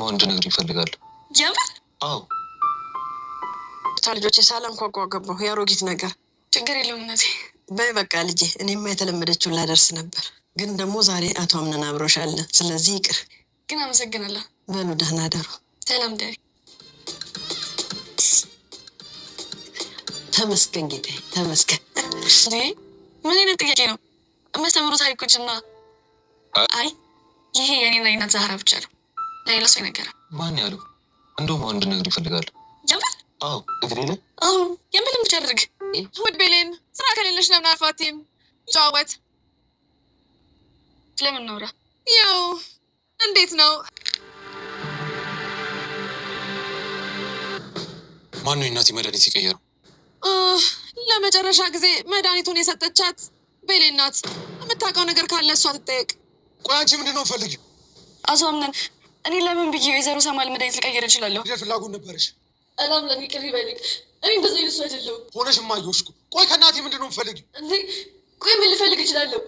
ወንድ ነገር ይፈልጋል። የምር? አዎ። ልጆች ሳላም ኳኳ ገባሁ። የአሮጊት ነገር ችግር የለውም እናቴ። በይ በቃ ልጄ፣ እኔማ የተለመደችውን ላደርስ ነበር፣ ግን ደግሞ ዛሬ አቶ አምነን አብሮሻለ። ስለዚህ ይቅር። ግን አመሰግናለሁ። በሉ ደህና ደሩ። ሰላም ደሪ። ተመስገን ጌታዬ ተመስገን። ምን አይነት ጥያቄ ነው? የሚያስተምሩ ታሪኮችና አይ ይሄ የኔና የእናት ዛህራ ብቻ ነው። ለሌላ ሰው ነገር ማን ያለው? እንደውም አንድ ነገር ይፈልጋል። ጀምር። አዎ እግሬ ላይ አዎ የምልም ብቻ አድርግ። ውድ ቤሌን ስራ ከሌለሽ ለምን አልፋቲም? ጫወት። ስለምን እናውራ? ያው እንዴት ነው? ማን ነው እናቴ መድኃኒት የቀየረው? ለመጨረሻ ጊዜ መድኃኒቱን የሰጠቻት ቤሌን ናት። የምታውቀው ነገር ካለ እሷ ትጠየቅ። ቆይ አንቺ ምንድን ነው ፈልጊው? አቶ አምነን እኔ ለምን ብዬ የዘሩ ሰማል መድኃኒት ልቀይር እችላለሁ? ፍላጎት ነበረሽ? አላም ለኔ ቅር ይበልግ። እኔ እንደዚህ ልሱ አይደለሁም። ሆነሽ ማየሽ እኮ። ቆይ ከእናቴ ምንድን ነው ፈልጊው? እንዴ ቆይ ምን ልፈልግ እችላለሁ?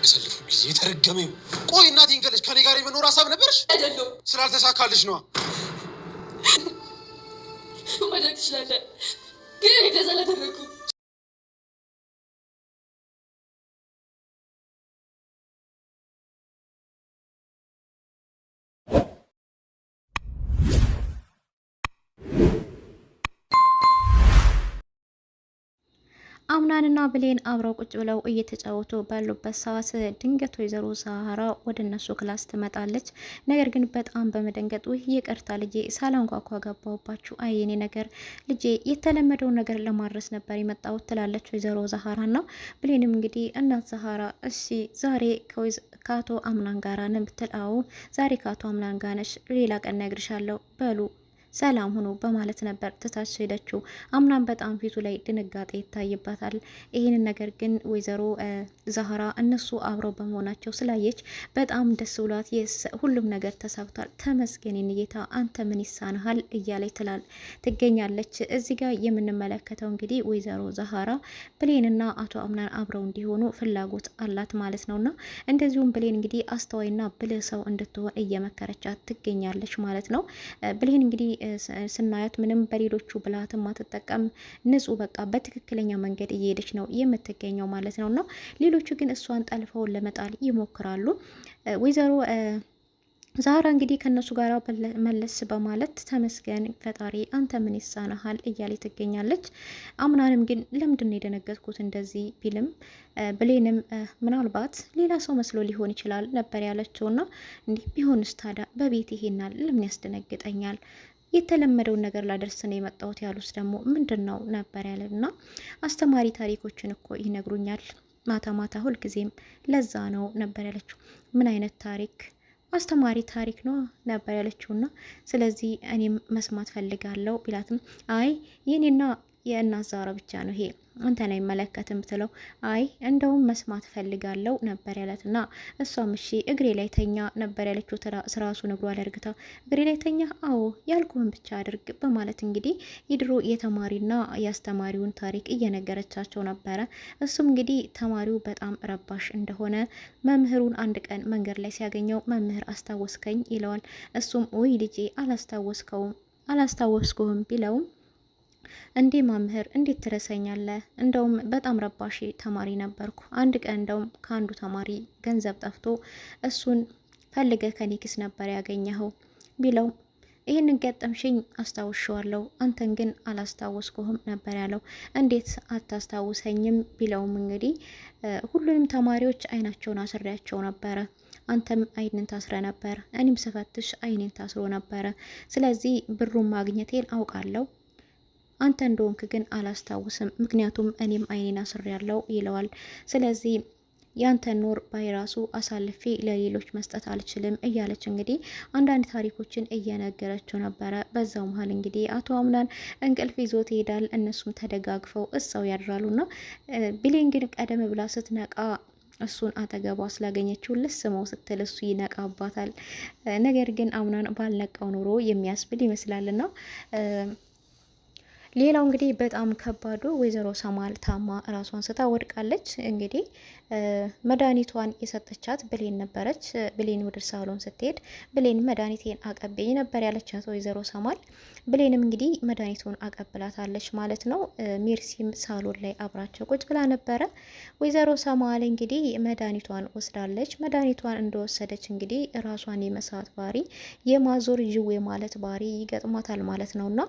የሰልፉ ጊዜ የተረገመ። ቆይ እናቴን ገለሽ ከኔ ጋር የመኖር ሀሳብ ነበረሽ? አይደለሁም። ስላልተሳካልሽ ነዋ። ማድረግ ትችላለህ፣ ግን እኔ እንደዛ አላደረኩም። አምናንና ብሌን አብረው ቁጭ ብለው እየተጫወቱ ባሉበት ሰዓት ድንገት ወይዘሮ ዛህራ ወደ እነሱ ክላስ ትመጣለች። ነገር ግን በጣም በመደንገጥ ይቅርታ ልጄ ሳላንኳኳ ገባሁባችሁ። አየኔ ነገር ልጄ የተለመደውን ነገር ለማድረስ ነበር የመጣሁት ትላለች ወይዘሮ ዛህራ ነው። ብሌንም እንግዲህ እናት ዛህራ እሺ ዛሬ ከአቶ አምናን ጋራ ነን ብትል፣ አዎ ዛሬ ከአቶ አምናን ጋር ነሽ፣ ሌላ ቀን ነግርሻለሁ በሉ ሰላም ሆኖ በማለት ነበር ትታቸው ሄደችው። አምናም በጣም ፊቱ ላይ ድንጋጤ ይታይባታል። ይህንን ነገር ግን ወይዘሮ ዛህራ እነሱ አብረው በመሆናቸው ስላየች በጣም ደስ ብሏት ሁሉም ነገር ተሳክቷል፣ ተመስገን ጌታ፣ አንተ ምን ይሳንሃል እያለች ትገኛለች። እዚህ ጋር የምንመለከተው እንግዲህ ወይዘሮ ዛህራ ብሌንና አቶ አምናን አብረው እንዲሆኑ ፍላጎት አላት ማለት ነውና እንደዚሁም ብሌን እንግዲህ አስተዋይና ብልህ ሰው እንድትሆን እየመከረቻት ትገኛለች ማለት ነው። ብሌን እንግዲህ ስናያት ምንም በሌሎቹ ብልሃትም ማትጠቀም ንጹህ በቃ በትክክለኛ መንገድ እየሄደች ነው የምትገኘው ማለት ነውና ሌሎቹ ግን እሷን ጠልፈውን ለመጣል ይሞክራሉ። ወይዘሮ ዛህራ እንግዲህ ከነሱ ጋር መለስ በማለት ተመስገን ፈጣሪ አንተ ምን ይሳናሃል እያለ ትገኛለች። አምናንም ግን ለምንድን ነው የደነገጥኩት እንደዚህ ቢልም ብሌንም ምናልባት ሌላ ሰው መስሎ ሊሆን ይችላል ነበር ያለችውና እንዲህ ቢሆንስ ታዲያ በቤት ይሄናል ለምን ያስደነግጠኛል? የተለመደውን ነገር ላደርስ ነው የመጣሁት ያሉት ደግሞ ምንድን ነው ነበር ያለና አስተማሪ ታሪኮችን እኮ ይነግሩኛል ማታ ማታ ሁልጊዜም ለዛ ነው ነበር ያለችው። ምን አይነት ታሪክ? አስተማሪ ታሪክ ነው ነበር ያለችውና ስለዚህ እኔም መስማት ፈልጋለሁ ቢላትም አይ የኔና የእናት ዛህራ ብቻ ነው ይሄ አንተን አይመለከትም ብትለው አይ እንደውም መስማት ፈልጋለሁ ነበር ያላትና እሷም እሺ እግሬ ላይ ተኛ ነበር ያለችው። ስራሱን እግሯ ላይ አድርግታ እግሬ ላይ ተኛ፣ አዎ ያልኩህን ብቻ አድርግ በማለት እንግዲህ የድሮ የተማሪና የአስተማሪውን ታሪክ እየነገረቻቸው ነበረ። እሱም እንግዲህ ተማሪው በጣም ረባሽ እንደሆነ መምህሩን አንድ ቀን መንገድ ላይ ሲያገኘው መምህር አስታወስከኝ ይለዋል። እሱም ወይ ልጄ አላስታወስኩህም ቢለውም እንዴ መምህር እንዴት ትረሳኛለህ? እንደውም በጣም ረባሽ ተማሪ ነበርኩ። አንድ ቀን እንደውም ከአንዱ ተማሪ ገንዘብ ጠፍቶ እሱን ፈልገ ከኔክስ ነበር ያገኘኸው ቢለው ይህንን ገጠምሽኝ አስታውሻለሁ፣ አንተን ግን አላስታወስኩህም ነበር ያለው። እንዴት አታስታውሰኝም ቢለውም እንግዲህ ሁሉንም ተማሪዎች አይናቸውን አስሬያቸው ነበረ፣ አንተም አይንን ታስረ ነበር፣ እኔም ስፈትሽ አይኔን ታስሮ ነበረ። ስለዚህ ብሩን ማግኘቴን አውቃለሁ፣ አንተ እንደሆንክ ግን አላስታውስም፣ ምክንያቱም እኔም አይኔን አስሬያለሁ ይለዋል። ስለዚህ ያንተን ኖር ባይራሱ አሳልፌ ለሌሎች መስጠት አልችልም እያለች እንግዲህ አንዳንድ ታሪኮችን እየነገረችው ነበረ። በዛው መሀል እንግዲህ አቶ አምናን እንቅልፍ ይዞት ይሄዳል። እነሱም ተደጋግፈው እዛው ያድራሉና ብሌን ግን ቀደም ብላ ስትነቃ እሱን አጠገቧ ስላገኘችው ልስመው ስትል እሱ ይነቃባታል። ነገር ግን አምናን ባልነቃው ኑሮ የሚያስብል ይመስላልና ሌላው እንግዲህ በጣም ከባዱ ወይዘሮ ሰማል ታማ ራሷን ስታ ወድቃለች። እንግዲህ መድኃኒቷን የሰጠቻት ብሌን ነበረች። ብሌን ወደ ሳሎን ስትሄድ ብሌን መድኃኒቴን አቀብኝ ነበር ያለቻት ወይዘሮ ሰማል። ብሌንም እንግዲህ መድኃኒቱን አቀብላታለች ማለት ነው። ሜርሲም ሳሎን ላይ አብራቸው ቁጭ ብላ ነበረ። ወይዘሮ ሰማል እንግዲህ መድኃኒቷን ወስዳለች። መድኃኒቷን እንደወሰደች እንግዲህ ራሷን የመሳት ባህሪ የማዞር ጅዌ ማለት ባህሪ ይገጥሟታል ማለት ነውና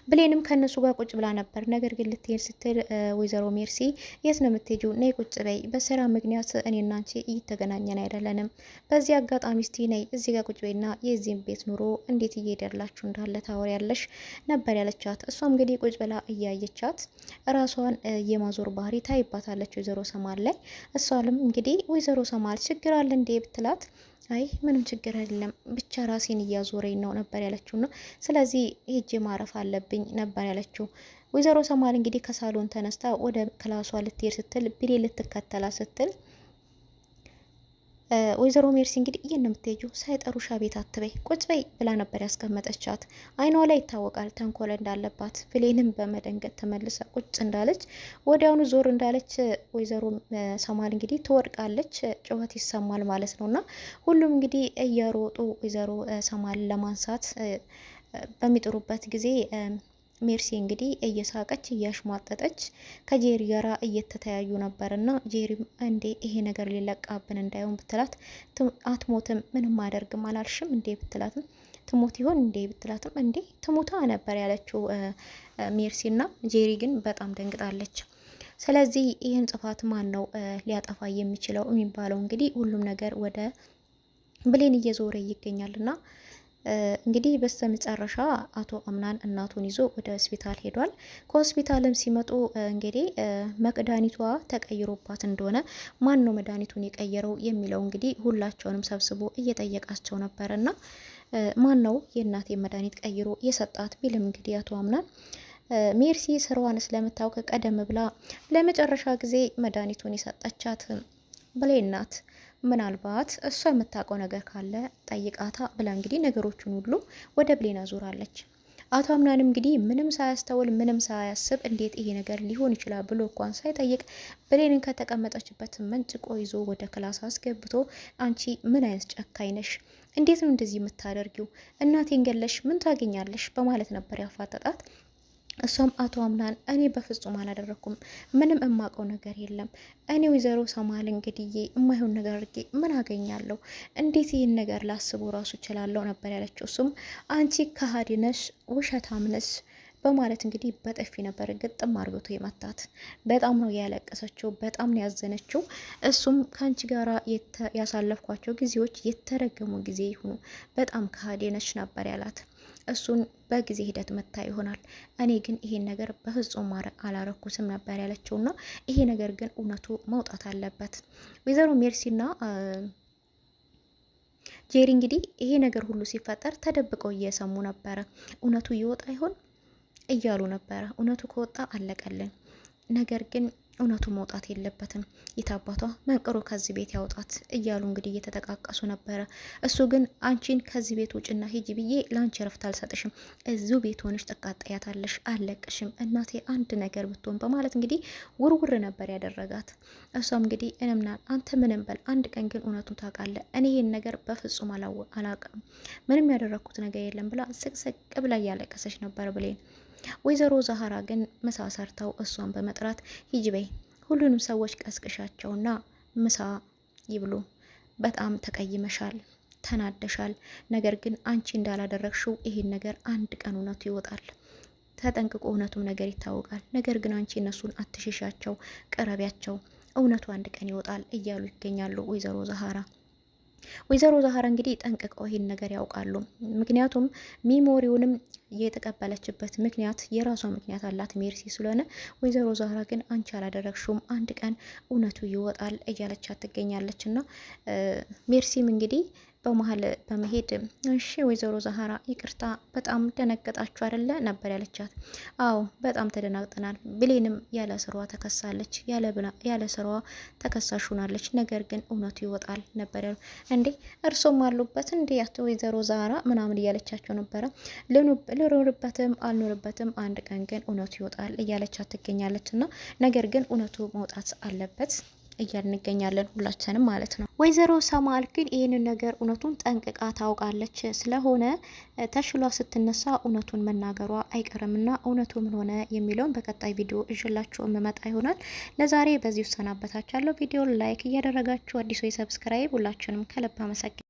ብሌንም ከነሱ ጋር ቁጭ ብላ ነበር። ነገር ግን ልትሄድ ስትል ወይዘሮ ሜርሲ የት ነው የምትሄጂው? ነይ ቁጭ በይ። በስራ ምክንያት እኔና አንቺ እየተገናኘን አይደለንም። በዚህ አጋጣሚ እስቲ ነይ እዚህ ጋር ቁጭ በይና የዚህም ቤት ኑሮ እንዴት እየሄደላችሁ እንዳለ ታወሪያለሽ ነበር ያለቻት። እሷም እንግዲህ ቁጭ ብላ እያየቻት ራሷን የማዞር ባህሪ ታይባታለች ወይዘሮ ሰማል ላይ። እሷልም እንግዲህ ወይዘሮ ሰማል ችግር አለ እንዴ ብትላት አይ ምንም ችግር አይደለም ብቻ ራሴን እያዞረኝ ነው ነበር ያለችው ነው። ስለዚህ ሄጄ ማረፍ አለብኝ ነበር ያለችው። ወይዘሮ ሰማል እንግዲህ ከሳሎን ተነስታ ወደ ክላሷ ልትሄድ ስትል ብሌን ልትከተላ ስትል ወይዘሮ ሜርሲ እንግዲህ የምትሄጂው ሳይጠሩሻ ቤት አትበይ ቁጭ በይ ብላ ነበር ያስቀመጠቻት። አይኗ ላይ ይታወቃል ተንኮል እንዳለባት። ብሌንም በመደንገጥ ተመልሳ ቁጭ እንዳለች ወዲያውኑ ዞር እንዳለች ወይዘሮ ሰማል እንግዲህ ትወድቃለች። ጩኸት ይሰማል ማለት ነውና ሁሉም እንግዲህ እየሮጡ ወይዘሮ ሰማል ለማንሳት በሚጥሩበት ጊዜ ሜርሲ እንግዲህ እየሳቀች እያሽሟጠጠች ከጄሪ ጋራ እየተተያዩ ነበርና ጄሪም እንዴ ይሄ ነገር ሊለቃብን እንዳይሆን ብትላት አትሞትም ምንም አደርግም አላልሽም እንዴ ብትላትም ትሞት ይሆን እንዴ ብትላትም እንዴ ትሞታ ነበር ያለችው ሜርሲና ጄሪ ግን በጣም ደንግጣለች። ስለዚህ ይህን ጥፋት ማን ነው ሊያጠፋ የሚችለው የሚባለው እንግዲህ ሁሉም ነገር ወደ ብሌን እየዞረ ይገኛልና እንግዲህ በስተመጨረሻ አቶ አምናን እናቱን ይዞ ወደ ሆስፒታል ሄዷል። ከሆስፒታልም ሲመጡ እንግዲህ መድኃኒቷ ተቀይሮባት እንደሆነ ማን ነው መድኃኒቱን የቀየረው የሚለው እንግዲህ ሁላቸውንም ሰብስቦ እየጠየቃቸው ነበርና ማን ነው የእናቴ መድኃኒት ቀይሮ የሰጣት ቢልም እንግዲህ አቶ አምናን ሜርሲ ስራዋን ስለምታውቅ ቀደም ብላ ለመጨረሻ ጊዜ መድኃኒቱን የሰጠቻት ብሌን ናት። ምናልባት እሷ የምታውቀው ነገር ካለ ጠይቃታ ብላ እንግዲህ ነገሮችን ሁሉ ወደ ብሌን አዙራለች። አቶ አምናንም እንግዲህ ምንም ሳያስተውል ምንም ሳያስብ እንዴት ይሄ ነገር ሊሆን ይችላል ብሎ እንኳን ሳይጠይቅ ብሌንን ከተቀመጠችበት መንጭቆ ይዞ ወደ ክላስ አስገብቶ አንቺ ምን አይነት ጨካኝ ነሽ? እንዴት ነው እንደዚህ የምታደርጊው? እናቴን ገለሽ ምን ታገኛለሽ? በማለት ነበር ያፋጠጣት። እሷም አቶ አምናን እኔ በፍጹም አላደረኩም፣ ምንም እማቀው ነገር የለም። እኔ ወይዘሮ ሰማል እንግዲህ የማይሆን ነገር አድርጌ ምን አገኛለሁ? እንዴት ይህን ነገር ላስቡ ራሱ እችላለሁ ነበር ያለችው። እሱም አንቺ ከሃዲ ነሽ፣ ውሸታም ነሽ በማለት እንግዲህ በጥፊ ነበር ግጥም አርግቶ የመታት። በጣም ነው ያለቀሰችው፣ በጣም ነው ያዘነችው። እሱም ከአንቺ ጋራ ያሳለፍኳቸው ጊዜዎች የተረገሙ ጊዜ ይሁኑ፣ በጣም ከሃዲ ነሽ ነበር ያላት። እሱን በጊዜ ሂደት መታ ይሆናል፣ እኔ ግን ይሄን ነገር በፍጹም አላረኩትም ነበር ያለችውና ይሄ ነገር ግን እውነቱ መውጣት አለበት። ወይዘሮ ሜርሲና ጄሪ እንግዲህ ይሄ ነገር ሁሉ ሲፈጠር ተደብቀው እየሰሙ ነበረ። እውነቱ ይወጣ ይሆን እያሉ ነበረ። እውነቱ ከወጣ አለቀልን፣ ነገር ግን እውነቱ መውጣት የለበትም፣ የታባቷ መንቅሮ ከዚህ ቤት ያውጣት እያሉ እንግዲህ እየተጠቃቀሱ ነበረ። እሱ ግን አንቺን ከዚህ ቤት ውጭና ሂጂ ብዬ ለአንቺ ረፍት አልሰጥሽም፣ እዚሁ ቤት ሆነሽ ተቃጠያታለሽ፣ አለቅሽም፣ እናቴ አንድ ነገር ብትሆን በማለት እንግዲህ ውርውር ነበር ያደረጋት። እሷም እንግዲህ እንምና አንተ ምንም በል አንድ ቀን ግን እውነቱን ታውቃለህ፣ እኔ ይህን ነገር በፍጹም አላውቅም፣ ምንም ያደረግኩት ነገር የለም ብላ ስቅስቅ ብላ እያለቀሰች ነበር ብሌን። ወይዘሮ ዛህራ ግን ምሳ ሰርተው እሷን በመጥራት ሂጂ በይ ሁሉንም ሰዎች ቀስቅሻቸውና ምሳ ይብሉ፣ በጣም ተቀይመሻል፣ ተናደሻል፣ ነገር ግን አንቺ እንዳላደረግሽው ይሄን ነገር አንድ ቀን እውነቱ ይወጣል፣ ተጠንቅቆ እውነቱም ነገር ይታወቃል፣ ነገር ግን አንቺ እነሱን አትሽሻቸው፣ ቅረቢያቸው፣ እውነቱ አንድ ቀን ይወጣል እያሉ ይገኛሉ ወይዘሮ ዛህራ። ወይዘሮ ዛህራ እንግዲህ ጠንቅቀው ይሄን ነገር ያውቃሉ። ምክንያቱም ሚሞሪውንም የተቀበለችበት ምክንያት የራሷ ምክንያት አላት ሜርሲ ስለሆነ፣ ወይዘሮ ዛህራ ግን አንቺ አላደረግሽውም አንድ ቀን እውነቱ ይወጣል እያለቻት ትገኛለች። እና ሜርሲም እንግዲህ በመሀል በመሄድ እሺ ወይዘሮ ዛህራ ይቅርታ በጣም ደነገጣችሁ አይደለ ነበር ያለቻት። አዎ በጣም ተደናግጠናል። ብሌንም ያለ ስራዋ ተከሳለች፣ ያለ ስራዋ ተከሳሽ ሆናለች። ነገር ግን እውነቱ ይወጣል ነበር ያሉ። እንዴ እርሶም አሉበት እንዴ አቶ ወይዘሮ ዛህራ ምናምን እያለቻቸው ነበረ። ልኖርበትም አልኖርበትም አንድ ቀን ግን እውነቱ ይወጣል እያለቻት ትገኛለች። እና ነገር ግን እውነቱ መውጣት አለበት እያልን እንገኛለን ሁላችንም ማለት ነው። ወይዘሮ ሰማል ግን ይህንን ነገር እውነቱን ጠንቅቃ ታውቃለች። ስለሆነ ተሽሏ ስትነሳ እውነቱን መናገሯ አይቀርምና እውነቱ ምን ሆነ የሚለውን በቀጣይ ቪዲዮ እዥላችሁ የምመጣ ይሆናል። ለዛሬ በዚሁ ሰናበታችኋለሁ። ቪዲዮ ላይክ እያደረጋችሁ አዲሱ ሰብስክራይብ ሁላችንም ከልብ አመሰግናለሁ።